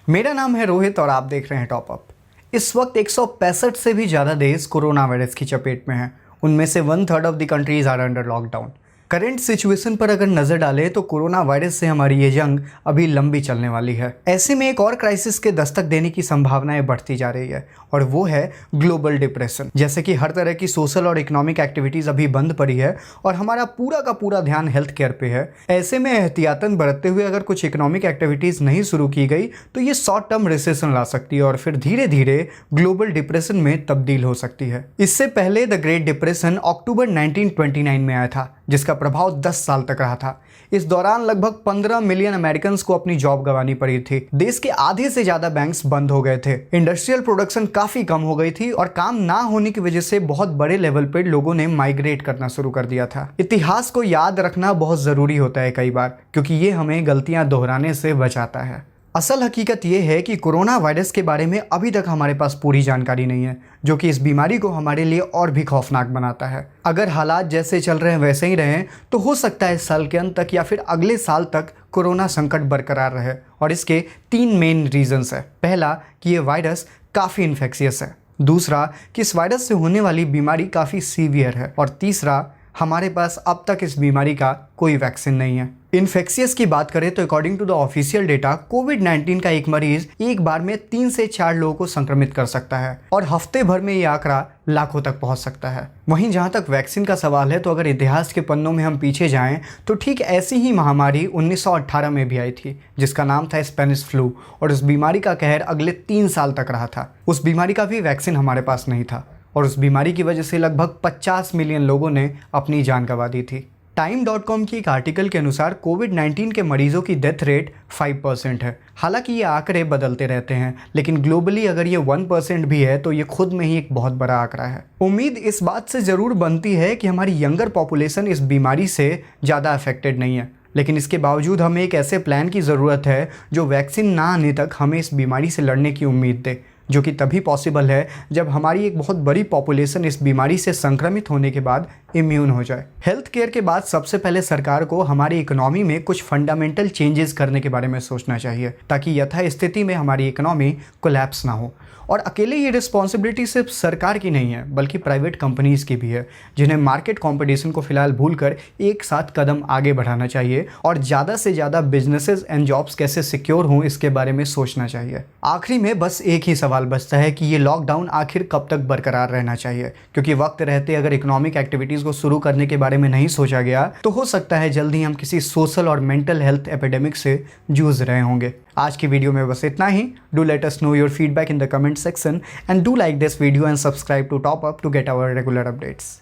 मेरा नाम है रोहित और आप देख रहे हैं टॉप अप। इस वक्त 165 से भी ज़्यादा देश कोरोना वायरस की चपेट में हैं। उनमें से 1/3 of the countries are under lockdown. Current situation पर अगर नज़र डालें तो कोरोना वायरस से हमारी ये जंग अभी लंबी चलने वाली है। ऐसे में एक और क्राइसिस के दस्तक देने की संभावनाएं बढ़ती जा रही है और वो है ग्लोबल डिप्रेशन। जैसे कि हर तरह की सोशल और इकोनॉमिक एक्टिविटीज़ अभी बंद पड़ी है और हमारा पूरा का पूरा ध्यान हेल्थ केयर पे है। ऐसे में एहतियातन बरतते हुए अगर कुछ इकोनॉमिक एक्टिविटीज़ नहीं शुरू की गई तो ये शॉर्ट टर्म रिसेशन ला सकती है और फिर धीरे धीरे ग्लोबल डिप्रेशन में तब्दील हो सकती है। इससे पहले द ग्रेट डिप्रेशन अक्टूबर 1929 में आया था, जिसका प्रभाव 10 साल तक रहा था। इस दौरान लगभग 15 मिलियन अमेरिकन्स को अपनी जॉब गंवानी पड़ी थी। देश के आधे से ज्यादा बैंक्स बंद हो गए थे, इंडस्ट्रियल प्रोडक्शन काफी कम हो गई थी और काम ना होने की वजह से बहुत बड़े लेवल पर लोगों ने माइग्रेट करना शुरू कर दिया था। इतिहास को याद रखना बहुत जरूरी होता है कई बार, क्योंकि ये हमें गलतियां दोहराने से बचाता है। असल हकीकत यह है कि कोरोना वायरस के बारे में अभी तक हमारे पास पूरी जानकारी नहीं है, जो कि इस बीमारी को हमारे लिए और भी खौफनाक बनाता है। अगर हालात जैसे चल रहे हैं वैसे ही रहें तो हो सकता है साल के अंत तक या फिर अगले साल तक कोरोना संकट बरकरार रहे और इसके 3 मेन रीजंस है। पहला कि ये वायरस काफ़ी इन्फेक्शियस है, दूसरा कि इस वायरस से होने वाली बीमारी काफ़ी सीवियर है और तीसरा हमारे पास अब तक इस बीमारी का कोई वैक्सीन नहीं है। इन्फेक्शियस की बात करें तो according to the official data कोविड-19 का एक मरीज एक बार में 3 से 4 लोगों को संक्रमित कर सकता है और हफ्ते भर में ये आंकड़ा लाखों तक पहुंच सकता है। वहीं जहां तक वैक्सीन का सवाल है तो अगर इतिहास के पन्नों में हम पीछे जाएं तो ठीक ऐसी ही महामारी 1918 में भी आई थी, जिसका नाम था स्पेनिश फ्लू, और उस बीमारी का कहर अगले 3 साल तक रहा था। उस बीमारी का भी वैक्सीन हमारे पास नहीं था और उस बीमारी की वजह से लगभग 50 मिलियन लोगों ने अपनी जान गंवा दी थी। Time.com की एक आर्टिकल के अनुसार कोविड-19 के मरीजों की डेथ रेट 5% है। हालांकि ये आंकड़े बदलते रहते हैं, लेकिन ग्लोबली अगर ये 1% भी है तो ये खुद में ही एक बहुत बड़ा आंकड़ा है। उम्मीद इस बात से ज़रूर बनती है कि हमारी यंगर पॉपुलेशन इस बीमारी से ज़्यादा अफेक्टेड नहीं है, लेकिन इसके बावजूद हमें एक ऐसे प्लान की ज़रूरत है जो वैक्सीन ना आने तक हमें इस बीमारी से लड़ने की उम्मीद दे, जो कि तभी पॉसिबल है जब हमारी एक बहुत बड़ी पॉपुलेशन इस बीमारी से संक्रमित होने के बाद इम्यून हो जाए। हेल्थ केयर के बाद सबसे पहले सरकार को हमारी इकोनॉमी में कुछ फंडामेंटल चेंजेस करने के बारे में सोचना चाहिए, ताकि यथास्थिति में हमारी इकोनॉमी कोलैप्स ना हो। और अकेले ये रिस्पॉन्सिबिलिटी सिर्फ सरकार की नहीं है, बल्कि प्राइवेट कंपनीज़ की भी है, जिन्हें मार्केट कॉम्पिटिशन को फिलहाल भूलकर एक साथ कदम आगे बढ़ाना चाहिए और ज़्यादा से ज़्यादा बिजनेसेस एंड जॉब्स कैसे सिक्योर हों इसके बारे में सोचना चाहिए। आखिरी में बस एक ही सवाल बचता है कि ये लॉकडाउन आखिर कब तक बरकरार रहना चाहिए, क्योंकि वक्त रहते अगर इकोनॉमिक एक्टिविटीज़ को शुरू करने के बारे में नहीं सोचा गया तो हो सकता है जल्दी हम किसी सोशल और मेंटल हेल्थ एपिडेमिक से जूझ रहे होंगे। आज की वीडियो में बस इतना ही। Do let us know your feedback in the comment section and do like this video and subscribe to top up to get our regular updates.